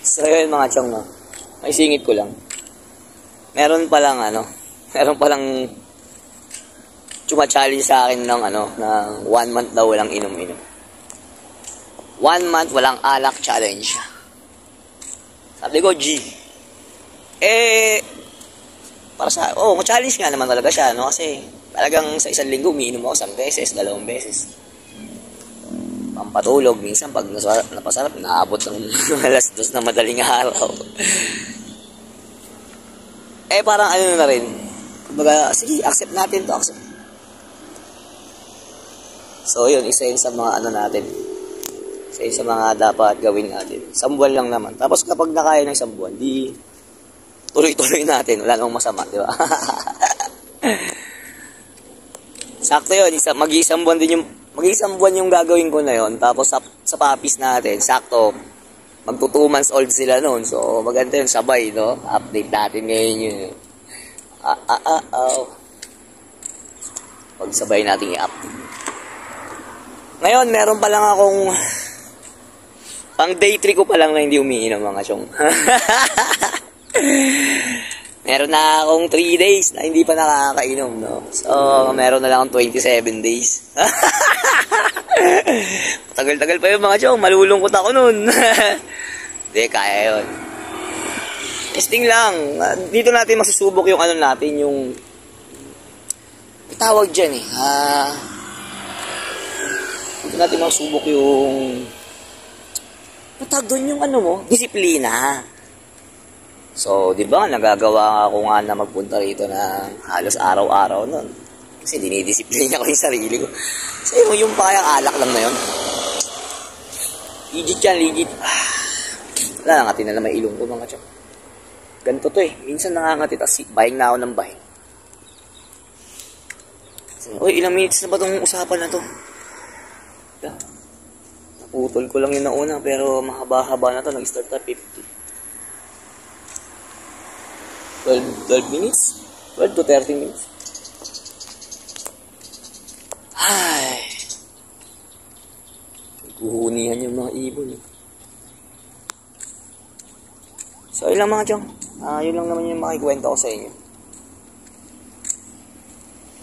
So yun mga chong, no? May singit ko lang. Meron palang chuma-challenge sa akin ng ng 1 month daw walang inom-inom. 1 month walang alak challenge. Sabi ko, G. Para sa, challenge nga naman talaga siya, no? Kasi talagang sa isang linggo, umiinom ako 1 beses, 2 beses. Pampatulog, minsan pag napasarap, naabot ng alas 2 na madaling araw. Parang na rin. Kumbaga, sige, accept natin to, accept. So, yun, isa yun sa mga natin. Isa yun sa mga dapat gawin natin. 1 buwan lang naman. Tapos kapag nakaya ng 1 buwan, di tuloy-tuloy natin. Wala namang masama, di ba? Sakto yun. Mag-iisang buwan yung gagawin ko na yun. Tapos sa papis natin, sakto, magto 2 months old sila noon. So, maganda yun, sabay, no? Update natin ngayon yun. Pagsabay natin i-update. Ngayon, meron pa lang akong pang day 3 ko pa lang na hindi umiinom mga chong. Meron na akong 3 days na hindi pa nakakainom, no? So, meron na lang akong 27 days. Tagal-tagal pa yun mga chong. Malulungkot ako nun. Hindi, kaya yun. Testing lang. Dito natin masusubok yung natin, yung tawag dyan dito natin masusubok yung patag doon yung disiplina. So, di ba, nagagawa ako nga na magpunta rito na halos araw-araw nun. Kasi dinidisiplina ko yung sarili ko. So, yung pakayang alak lang na yun. Legit yan, legit. Wala na, ngati na lang may ilong ko mga chok. Ganito to minsan nangangati, tapos buying na ako ng buying. So, ilang minutes na ba itong usapan na to? Naputol ko lang yung nauna, pero mahaba-haba na to, nag-start na 50. 12 minutes? 12 to 30 minutes. Ay. Kuhunihan yung mga ibon. So, yun lang mga chong. Yun lang naman yung makikwento ko sa inyo.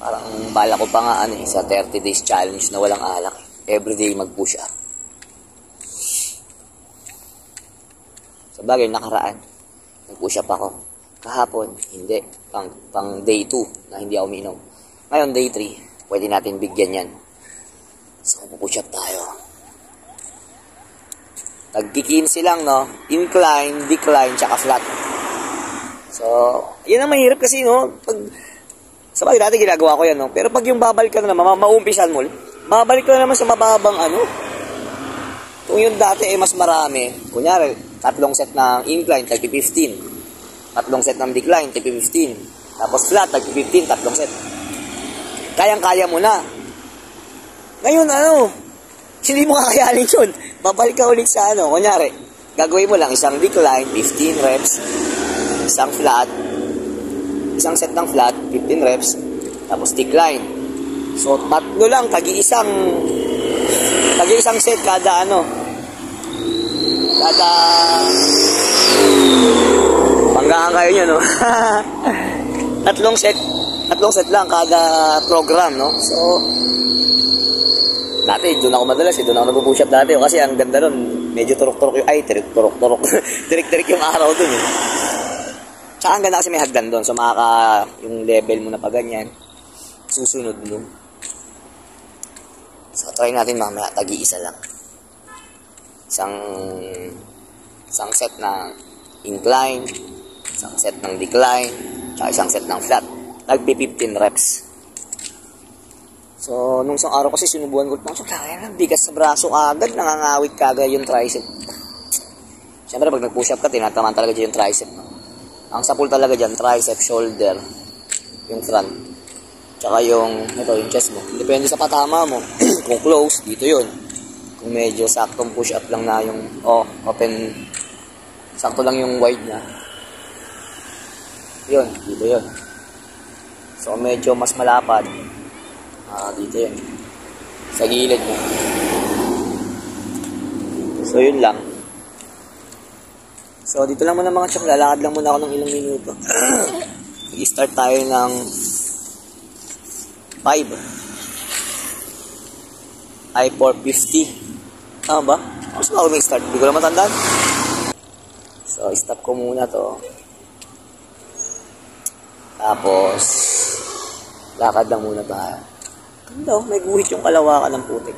Parang bala ko pa nga sa 30 days challenge na walang alak. Everyday mag-push up. Sa bagay, nakaraan. Nag-push up ako. Kahapon, hindi. Pang day 2 na hindi ako uminom. Ngayon, day 3. Pwede natin bigyan yan. So, pupush up tayo. Tag-15 lang, no? Incline, decline, tsaka flat. So, yun ang mahirap kasi, no? Sa bagay dati ginagawa ko yan, no? Pero pag yung babalik ka na naman, maumpisan mo, babalik ka na naman sa mababang Kung yung dati mas marami, kunyari, 3 set ng incline, tag 15. 3 set ng decline, tag 15. Tapos flat, tag 15, 3 set. Kayang-kaya mo na. Ngayon, hindi mo kakayanin yun. Babalik ka ulit sa kunyari, gagawin mo lang isang decline, 15 reps, isang flat, isang set ng flat, 15 reps, tapos decline. So, 3 lang, tagi-isang set kada kada panggaan kayo nyo, no? 3 set lang kada program, no? So, dati, doon ako madalas, doon ako nag-push up dati. Kasi ang ganda nun, medyo turok-turok yung, turok-turok. Tirik-tirik yung araw doon. Tsaka ang ganda kasi may hagdan doon. So, yung level mo na pa ganyan, susunod mo. So, try natin mamaya, tagi-isa lang. Isang set ng incline, isang set ng decline, tsaka isang set ng flat. Nagpi-15 reps. So, nung isang araw kasi sinubuhan ko, bigat sa braso agad, nangangawit kagad yung tricep. Siyempre, pag nag-push up ka, tinatamaan talaga dyan yung tricep. No? Ang sapul talaga dyan, tricep, shoulder, yung front. Tsaka yung chest mo. Depende sa patama mo. Kung close, dito yun. Kung medyo saktong push up lang na yung, open, sakto lang yung wide na. Yun, dito yun. So, medyo mas malapad. Dito yun. Sa gilid mo. So, yun lang. So, dito lang muna mga chong, lalakad lang muna ako ng ilang minuto. I-start tayo ng 5. Ay, 4:50. Tama ba? Mas ba ako mag-start? Hindi ko lang matandaan. So, stop ko muna to. Tapos, lakad lang muna tayo. Ganda oh, may guhit yung kalawakan ng putik.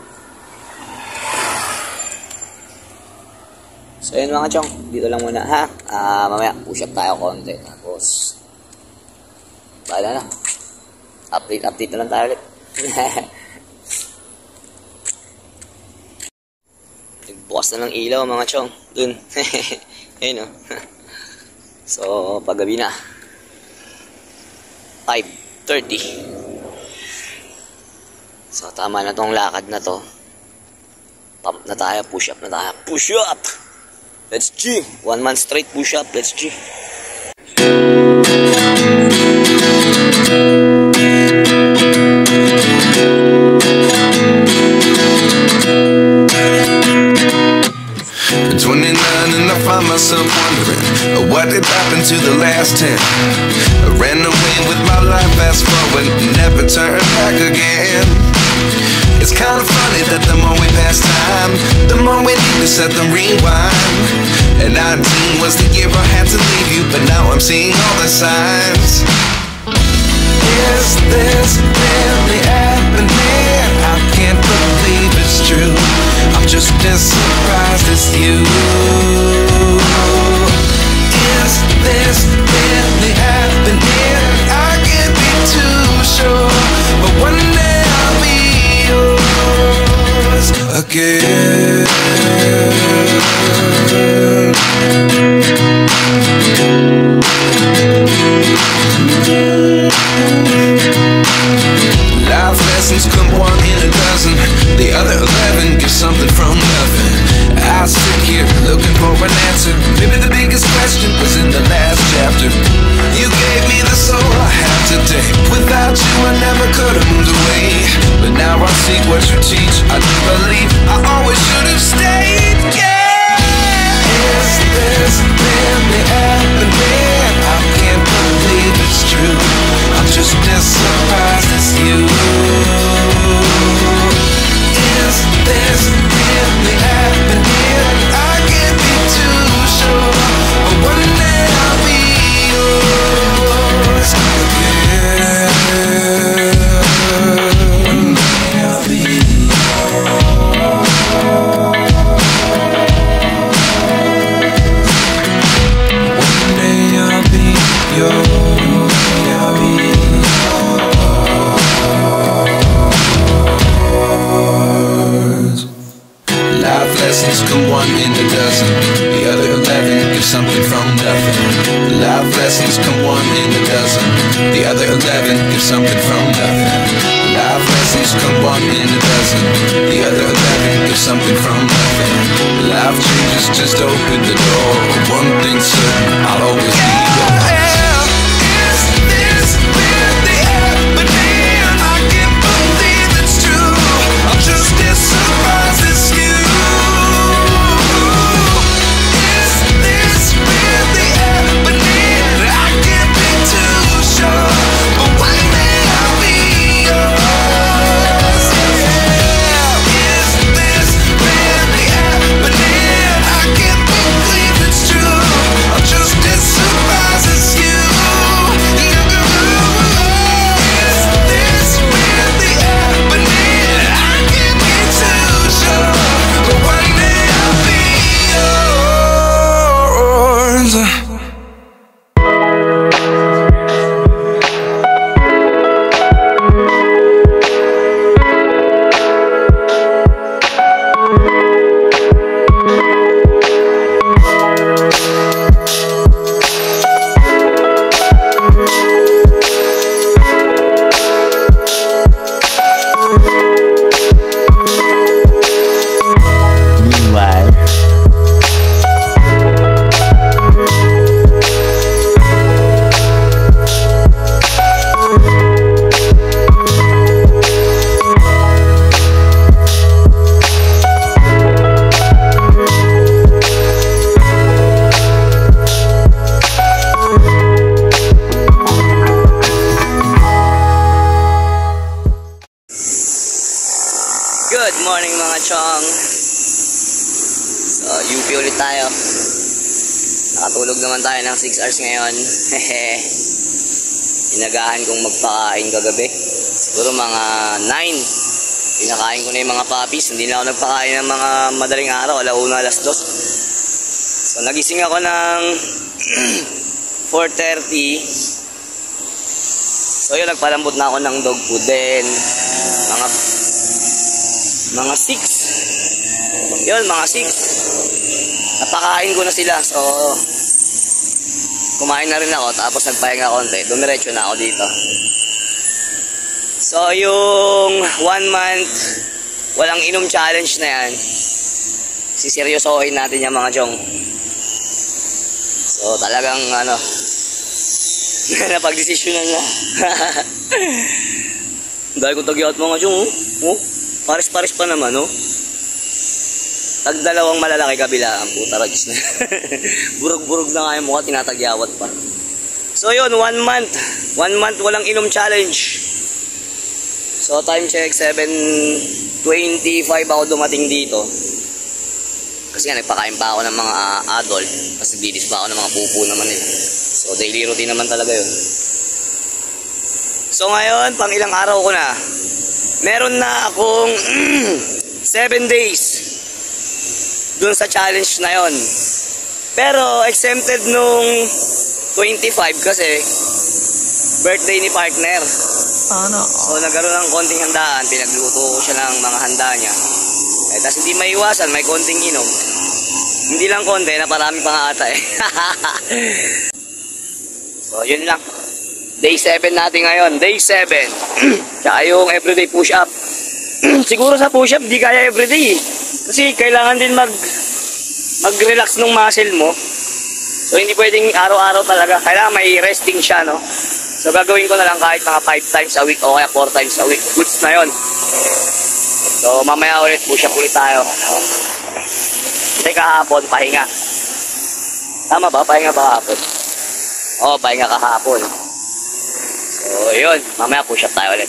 So, yun mga chong. Dito lang muna, ha? Mamaya, push up tayo konti. Tapos, bahala na. Update na lang tayo ulit. Nagbukas na ng ilaw mga chong. Dun. Ayun o. So, paggabi na. 5:30. So, tama na tong lakad na to. Pump na tayo, push up na tayo. Push up! Let's G! 1 month straight push up, let's G! At 29 and I find myself wondering, what did happen to the last 10? I ran away with my life, fast forward, never turn back again. It's kind of funny that the more we pass time, the more we need to set the rewind. And 19 was the year I had to leave you, but now I'm seeing all the signs. Is this really happening? I can't believe it's true. I'm just as surprised as you. Is this really happening? I can't be too sure, but one day I'll be yours again. Life lessons come 1 in a dozen. The other 11 give something from nothing. I sit here looking for an answer. Maybe the biggest question was in the last chapter. You gave me the soul I have today. Without you I never could have moved away. But now I see what you teach. I do believe I always should have stayed. Yeah. Is this really happening? I can't believe it's true. I'm just as surprised as you. Is this really happening? I can't be too sure, but one day I'll be yours again. One day I'll be yours. One day I'll be yours. I'll be yours. Life lessons come 1 in a dozen. The other 11 give something from nothing. Life lessons come 1 in a dozen. The other 11 give something from nothing. Life lessons come 1 in a dozen. The other 11 give something from nothing. Life changes just open the door. One thing's certain, I'll always be yours. Is this really happening? I can't believe it's true. I'm just as surprised as you. Is this really happening? I can't be too sure, but one day I'll be yours. Yeah. Is this really happening? I can't believe it's true. I'm just as surprised as Chong. So, UP ulit tayo. Nakatulog naman tayo ng 6 hours ngayon. Inagahan kong magpakain kagabi. Siguro mga 9. Pinakain ko na yung mga puppies. Hindi na ako nagpakain ng mga madaling araw. 1:00, 2:00. So, nagising ako ng 4:30. So, yun, nagpalambot na ako ng dog food. Then, mga 6. Yun, mga 6. Napakain ko na sila. So, kumain na rin ako. Tapos, nagpahinga konti. Dumiretso na ako dito. So, yung 1 month, walang inom challenge na yan. Siseryosohin natin yung mga chong. So, talagang, napag-desisyonan na. Dahil kong tagyat mga chong, pares-pares pa naman, Tag-dalawang malalaki kabilaan, puta ragis na. Burog-burog na nga yung mukha, tinatagyawat pa. So, yun, 1 month. 1 month, walang inom challenge. So, time check, 7:25 ako dumating dito. Kasi nga, nagpakain pa ako ng mga adult. Tapos nagdidis pa ako ng mga pupo naman nila. So, daily routine naman talaga yun. So, ngayon, pang ilang araw ko na. Meron na akong 7 days dun sa challenge na yon. Pero, exempted nung 25 kasi birthday ni partner. So, nagkaroon ng konting handaan. Pinagluto ko siya ng mga handa niya. Tapos hindi maiwasan, may konting inom. Hindi lang konti, naparami pa nga ata eh. So, yun lang. Day 7 natin ngayon. Day 7. Tsaka yung everyday push-up. Siguro sa push-up, di kaya everyday eh. Kasi kailangan din mag-relax ng muscle mo. So, hindi pwedeng araw-araw talaga. Kailangan may resting siya, no? So, gagawin ko na lang kahit mga 5 times a week o kaya 4 times a week. Goods na yon. So, mamaya ulit, push-up ulit tayo. Kasi kahapon, pahinga. Tama ba? Pahinga ba kahapon? Oo, pahinga kahapon. So, yun. Mamaya push-up tayo ulit.